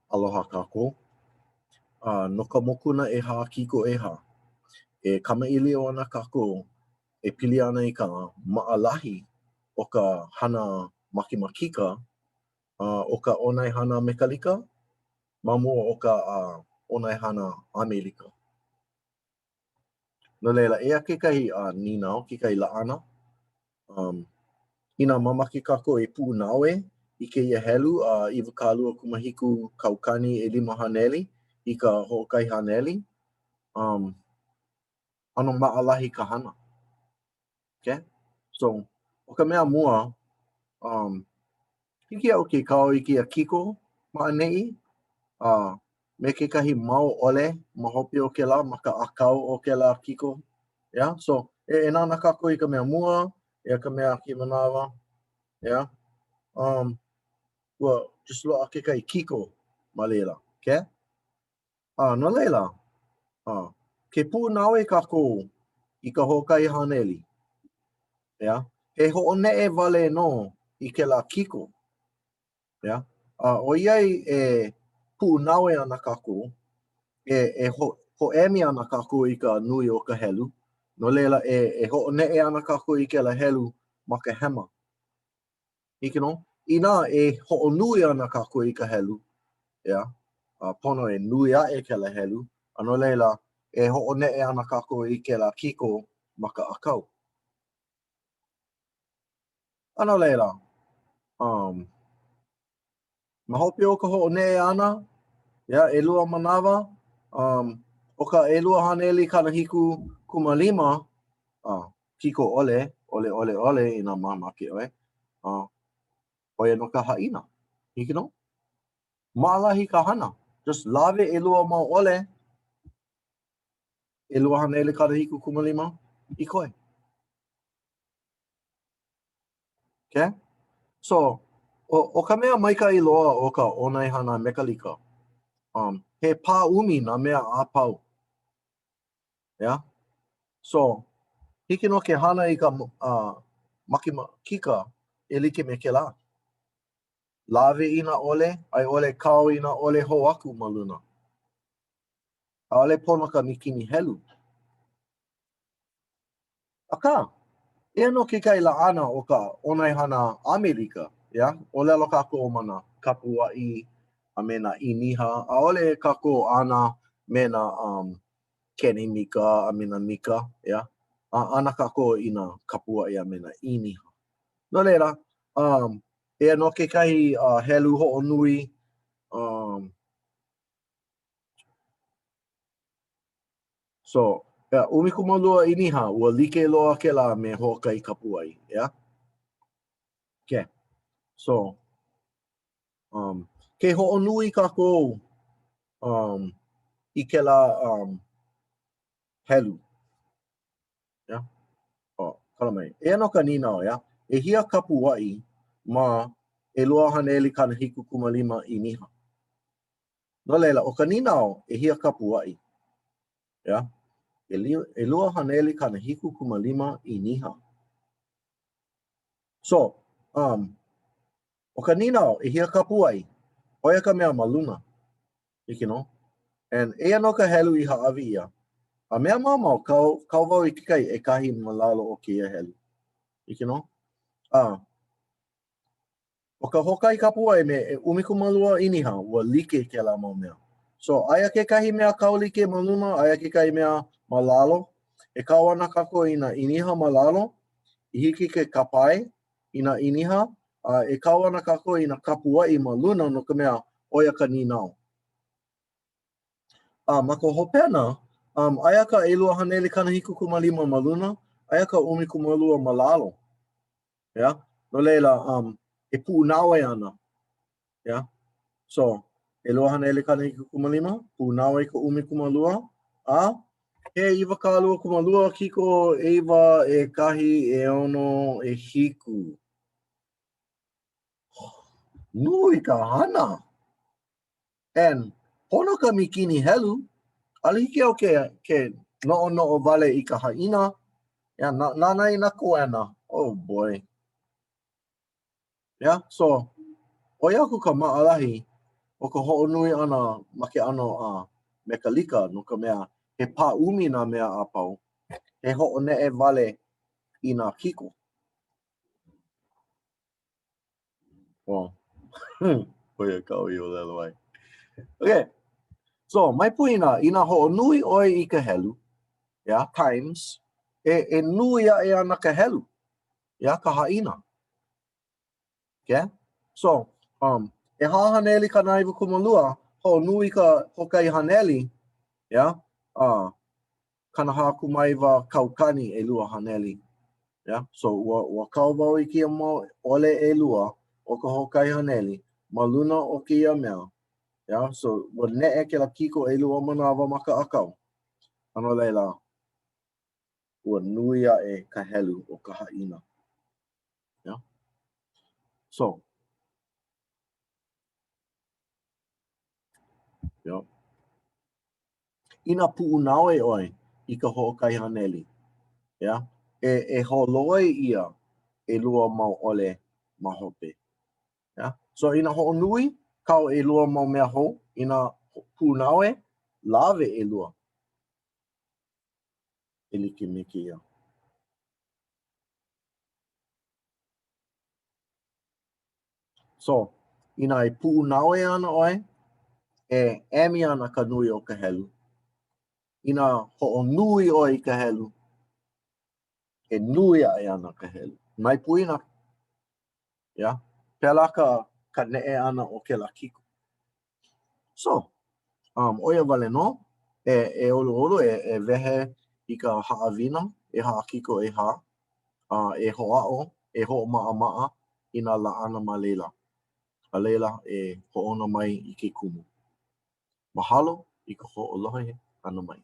Aloha kākou. No ka mokuna ʻehā kiko ʻehā, e kamaʻilio ana kākou e pili ana i ka maʻalahi o ka hana makimakika o ka ʻonaihana Mekalika ma mua o ka ʻonaihana ʻAmelika. No leila, eia kekahi ninau, kekahi laʻana. Inā mamake kākou e puʻunawe i kēia helu ʻiwakālua kūmahiku kaukani ʻelima haneli i ka hoʻokahi haneli. ʻAno maʻalahi ka hana. Okay? So, o ka mea mua, hiki iaʻu ke kau i kēia kiko maʻaneʻi, me kekahi mau ʻole ma hope o kēlā, ma ka ʻākau o kēlā kiko. Yeah? So, e nāna kākou i ka mea mua, ia ka mea ki manawa. Yeah? Ua, just loaʻa kekahi kiko ma leila. Okay? No leila, ke puʻunawe kākou i ka hoʻokahi haneli. Yeah? E hoʻoneʻe wale nō i kēlā kiko. Yeah? ʻOiai e puʻunawe ana kākou, e hoʻemi ana kākou i ka nui o ka helu. No leila, e hoʻoneʻe ana kākou i kēlā helu ma ka hema. Hiki nō? Inā e hoʻonui ana kākou i ka helu. Yeah? Pono e nui aʻe kēlā helu. No leila, e hoʻoneʻe ana kākou i kēlā kiko ma ka ʻākau. No leila, ma hope o ka hoʻoneʻe ʻana, yeah, ʻelua manawa, o ka ʻelua haneli kanahiku kumalima, kiko ʻole, ʻole inā mamake ʻoe, ʻoia no ka haʻina, hiki nō? Maʻalahi ka hana, just lawe ʻelua mau ʻole, ʻelua haneli kanahiku kumalima, i koe. Okay? So, o ka mea maikaʻi loa o ka ʻonaihana Mekalika, he pāʻumi nā mea a pau. Yeah? So, hiki nō ke hana i ka makimakika e like me kēlā. Lawe i nā ʻole, a i ʻole kau i nā ʻole hou aku ma luna. ʻAʻole pono ka mikini helu. Akā, eia nō kekahi laʻana o ka ʻonaihana ʻAmelika, yeah? ʻOlelo kākou o mana kapuaʻi a me nā ʻīniha, ʻaʻole kākou ʻana me nā kenimika a me nā mika, yeah? ʻAna kākou i nā kapuaʻi a me nā ʻīniha. No leila, eia no kekahi helu hoʻonui, so, ʻumikumalua ʻīniha ua like loa kēlā me hoʻokahi kapuaʻi, yeah? Okay. So, ke hoʻonui kākou i kēlā helu, yeah? Kala mai. Eia no ka ninau, yeah? E hia kapuaʻi ma ʻelua haneli kanahiku kumalima ʻīniha. No leila, o ka ninau e hia kapuaʻi, yeah? ʻelua haneli kanahiku kumalima ʻīniha. So, o ka ninau e hia kapuaʻi, ʻoia ka mea ma luna, hiki nō? And eia no ka helu i haʻawi ia. A mea mamau, kau wau i kekai e kahi malalo o kēia helu, hiki nō? O ka hokai kapuaʻi me ʻumikumalua ʻīniha ua like kēlā mau mea. So, aia kekahi mea kau like ma luna, aia kekahi mea ma lalo. E kau ana kākou i nā ʻīniha ma lalo, i hiki ke kapai i nā ʻīniha, e kau ana kākou i nā kapuaʻi ma luna no ka mea ʻoia ka ninau. Ma ka hopena, aia ka ʻelua haneli kanahiku kumalima ma luna, aia ka ʻumikumalua ma lalo. Yeah? No leila, e puʻunawe ana. Yeah? So, ʻelua haneli kanahiku kumalima, puʻunawe ka ʻumikumalua, he ʻiwakāluakumalua kiko ʻewa ʻekahi ʻeono ʻehiku. Nui ka hana! And pono ka mikini helu, ala hiki au ke noʻonoʻo wale i ka haʻina, yeah, nānai nā kuena. Oh boy. Yeah, so, ʻoi aku ka maʻalahi o ka ho'onui ana ma ke ano me ka lika no ka mea he pā'umi nā mea a pau he ho'one'e wale i nā kiko. Oia ka oi o lelo ai. Okay, so mai puina i nā ho'onui oi i ka helu, times, e nui a e ana ka helu, ka hāina. Okay, so, e hāhaneli ka naiwa kumalua, ho'onui ka hokai haneli, kanaha kumaiwa kaukani e lua haneli. So ua kau wau i kia mau ole e lua o ka hokai haneli ma luna o kia mea. So ua ne'e ke la kiko e lua manawa ma ka akau. Ano leila, ua nui a e ka helu o ka hāina. So, ina pu'unawe oi i ka hokai haneli. E holoi ia e lua mau ole ma hope. So ina ho'onui kau e lua mau mea hou, ina pu'unawe lawe e lua. E like me ke ia. So, ina e pu'unawe ana oi, e emi ana ka nui o ka helu. Ina ho'onui oi ka helu, e nui ai ana ka helu. Mai puina, pēlā ka ne'e ana o ke la kiko. So, oia wale no, e olu e wehe i ka haʻawina, e haʻakiko e hā, e hoʻa'o, e hoʻomaʻamaʻa i nā lāʻana ma leila. A leila e hoʻono mai i ke kumu. Mahalo i ka hoʻolohe ana mai.